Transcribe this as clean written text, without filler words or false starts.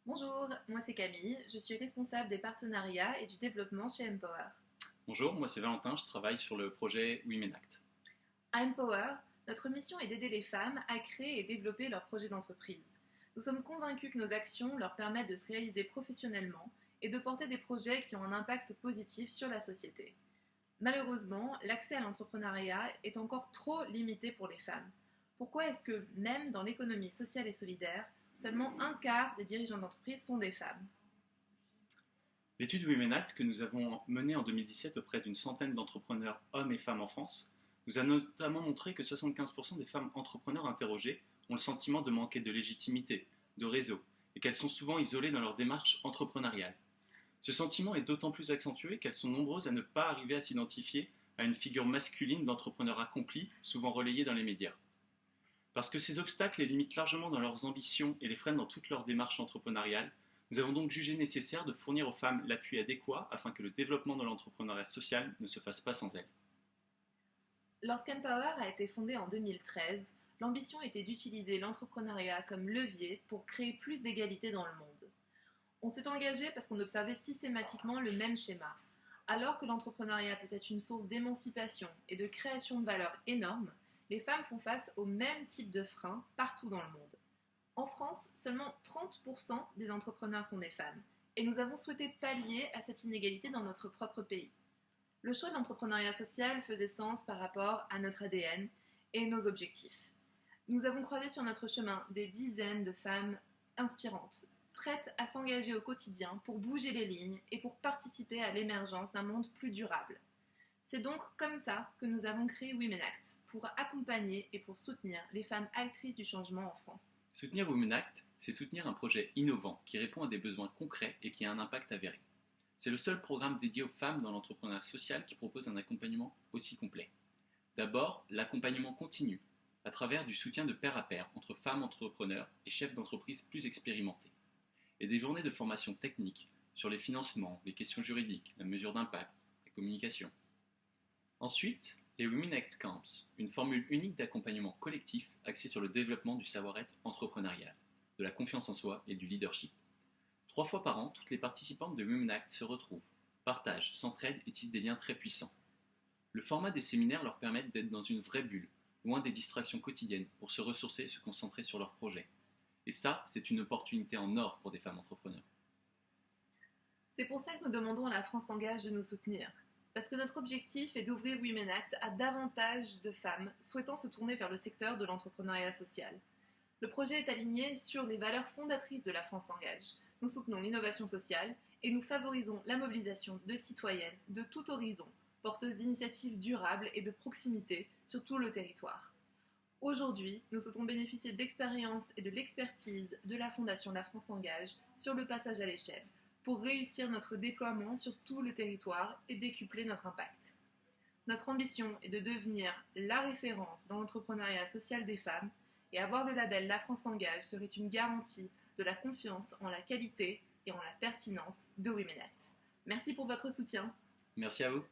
Bonjour, moi c'est Camille, je suis responsable des partenariats et du développement chez Empower. Bonjour, moi c'est Valentin, je travaille sur le projet Women Act. À Empower, notre mission est d'aider les femmes à créer et développer leurs projets d'entreprise. Nous sommes convaincus que nos actions leur permettent de se réaliser professionnellement et de porter des projets qui ont un impact positif sur la société. Malheureusement, l'accès à l'entrepreneuriat est encore trop limité pour les femmes. Pourquoi est-ce que, même dans l'économie sociale et solidaire, seulement un quart des dirigeants d'entreprise sont des femmes? L'étude Women Act que nous avons menée en 2017 auprès d'une centaine d'entrepreneurs hommes et femmes en France nous a notamment montré que 75% des femmes entrepreneurs interrogées ont le sentiment de manquer de légitimité, de réseau, et qu'elles sont souvent isolées dans leur démarche entrepreneuriale. Ce sentiment est d'autant plus accentué qu'elles sont nombreuses à ne pas arriver à s'identifier à une figure masculine d'entrepreneur accompli, souvent relayée dans les médias. Parce que ces obstacles les limitent largement dans leurs ambitions et les freinent dans toute leur démarche entrepreneuriale, nous avons donc jugé nécessaire de fournir aux femmes l'appui adéquat afin que le développement de l'entrepreneuriat social ne se fasse pas sans elles. Lorsqu'Empower a été fondé en 2013, l'ambition était d'utiliser l'entrepreneuriat comme levier pour créer plus d'égalité dans le monde. On s'est engagé parce qu'on observait systématiquement le même schéma. Alors que l'entrepreneuriat peut être une source d'émancipation et de création de valeur énorme, les femmes font face au même type de freins partout dans le monde. En France, seulement 30% des entrepreneurs sont des femmes, et nous avons souhaité pallier à cette inégalité dans notre propre pays. Le choix de l'entrepreneuriat social faisait sens par rapport à notre ADN et nos objectifs. Nous avons croisé sur notre chemin des dizaines de femmes inspirantes, prêtes à s'engager au quotidien pour bouger les lignes et pour participer à l'émergence d'un monde plus durable. C'est donc comme ça que nous avons créé Women Act, pour accompagner et pour soutenir les femmes actrices du changement en France. Soutenir Women Act, c'est soutenir un projet innovant qui répond à des besoins concrets et qui a un impact avéré. C'est le seul programme dédié aux femmes dans l'entrepreneuriat social qui propose un accompagnement aussi complet. D'abord, l'accompagnement continu, à travers du soutien de pair à pair entre femmes entrepreneurs et chefs d'entreprise plus expérimentés, et des journées de formation technique sur les financements, les questions juridiques, la mesure d'impact, la communication. Ensuite, les Women Act Camps, une formule unique d'accompagnement collectif axée sur le développement du savoir-être entrepreneurial, de la confiance en soi et du leadership. 3 fois par an, toutes les participantes de Women Act se retrouvent, partagent, s'entraident et tissent des liens très puissants. Le format des séminaires leur permet d'être dans une vraie bulle, loin des distractions quotidiennes, pour se ressourcer et se concentrer sur leurs projets. Et ça, c'est une opportunité en or pour des femmes entrepreneurs. C'est pour ça que nous demandons à la France Engage de nous soutenir. Parce que notre objectif est d'ouvrir Women Act à davantage de femmes souhaitant se tourner vers le secteur de l'entrepreneuriat social. Le projet est aligné sur les valeurs fondatrices de la France Engage. Nous soutenons l'innovation sociale et nous favorisons la mobilisation de citoyennes de tout horizon, porteuses d'initiatives durables et de proximité sur tout le territoire. Aujourd'hui, nous souhaitons bénéficier de l'expérience et de l'expertise de la Fondation La France Engage sur le passage à l'échelle, pour réussir notre déploiement sur tout le territoire et décupler notre impact. Notre ambition est de devenir la référence dans l'entrepreneuriat social des femmes, et avoir le label La France Engage serait une garantie de la confiance en la qualité et en la pertinence de Women Act. Merci pour votre soutien. Merci à vous.